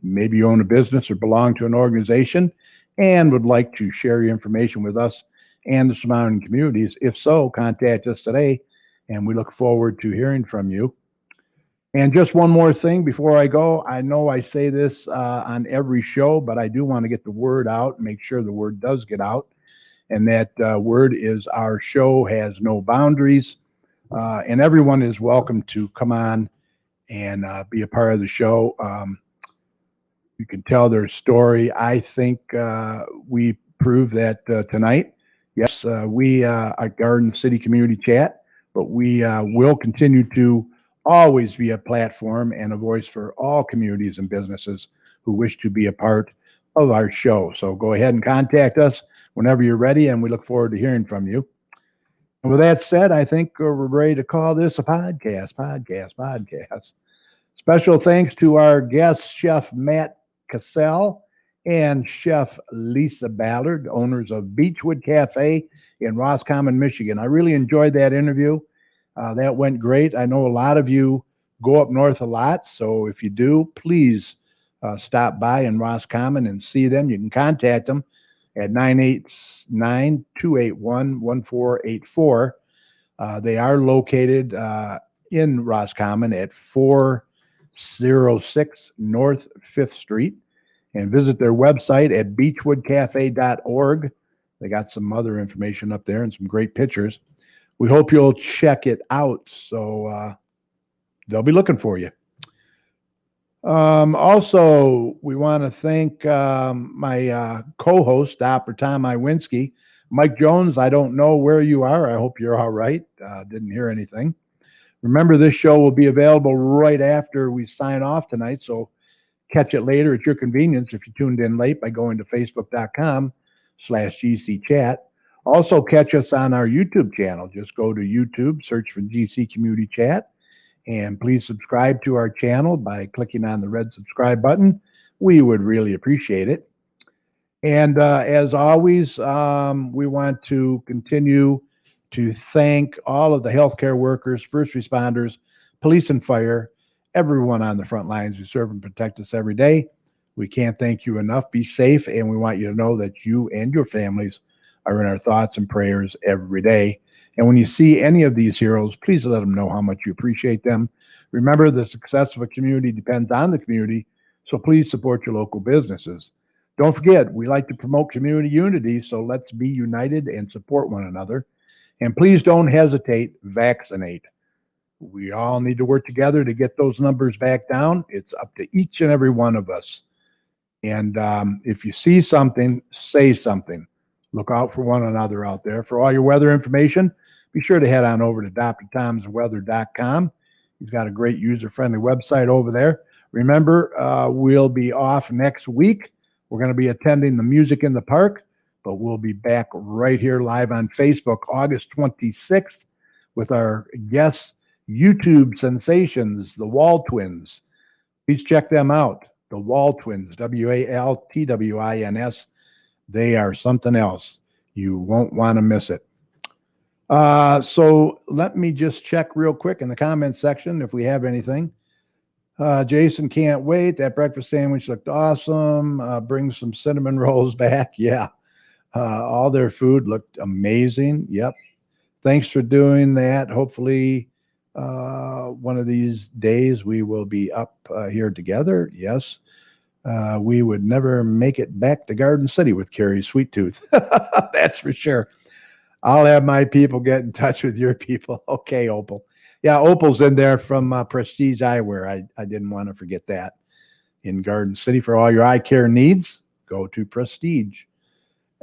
Maybe you own a business or belong to an organization and would like to share your information with us and the surrounding communities. If so, contact us today, and we look forward to hearing from you. And just one more thing before I go. I know I say this on every show, but I do want to get the word out, make sure the word does get out. And that word is our show has no boundaries. And everyone is welcome to come on and be a part of the show. You can tell their story. I think we proved that tonight. Yes, we are Garden City Community Chat, but we will continue to always be a platform and a voice for all communities and businesses who wish to be a part of our show. So go ahead and contact us whenever you're ready, and we look forward to hearing from you. And with that said, I think we're ready to call this a podcast. Special thanks to our guest, Chef Matt Cassell and Chef Lisa Ballard, owners of Beechwood Cafe in Roscommon, Michigan. I really enjoyed that interview. That went great. I know a lot of you go up north a lot, so if you do, please stop by in Roscommon and see them. You can contact them at 989-281-1484. They are located in Roscommon at 406 North 5th Street, and visit their website at beechwoodcafe.org. They got some other information up there and some great pictures. We hope you'll check it out. So they'll be looking for you. Also, we want to thank my co-host, Dr. Tom Iwinski. Mike Jones, I don't know where you are. I hope you're all right. Didn't hear anything. Remember, this show will be available right after we sign off tonight, so catch it later at your convenience if you tuned in late by going to facebook.com/GCChat. Also, catch us on our YouTube channel. Just go to YouTube, search for GC Community Chat, and please subscribe to our channel by clicking on the red subscribe button. We would really appreciate it. And as always, we want to continue to thank all of the healthcare workers, first responders, police and fire, everyone on the front lines who serve and protect us every day. We can't thank you enough. Be safe, and we want you to know that you and your families are in our thoughts and prayers every day. And when you see any of these heroes, please let them know how much you appreciate them. Remember, the success of a community depends on the community, so please support your local businesses. Don't forget, we like to promote community unity, so let's be united and support one another. And please don't hesitate, vaccinate. We all need to work together to get those numbers back down. It's up to each and every one of us. And if you see something, say something. Look out for one another out there. For all your weather information, be sure to head on over to drtomsweather.com. He's got a great user-friendly website over there. Remember, we'll be off next week. We're going to be attending the Music in the Park, but we'll be back right here live on Facebook August 26th with our guests, YouTube sensations, the Wall Twins. Please check them out. The Wall Twins, WALTWINS. They are something else. You won't want to miss it. So let me just check real quick in the comments section if we have anything. Jason, can't wait. That breakfast sandwich looked awesome. Bring some cinnamon rolls back. Yeah. All their food looked amazing. Yep. Thanks for doing that. Hopefully, one of these days we will be up here together. Yes. We would never make it back to Garden City with Carrie's sweet tooth. That's for sure. I'll have my people get in touch with your people. Okay, Opal. Yeah, Opal's in there from Prestige Eyewear. I didn't want to forget that. In Garden City, for all your eye care needs, go to Prestige.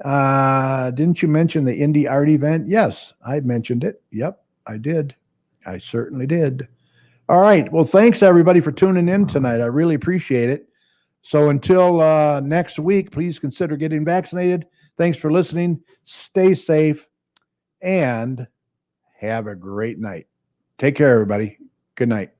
Didn't you mention the indie art event? Yes, I mentioned it. Yep, I did. I certainly did. All right. Well, thanks, everybody, for tuning in tonight. I really appreciate it. So until next week, please consider getting vaccinated. Thanks for listening. Stay safe and have a great night. Take care, everybody. Good night.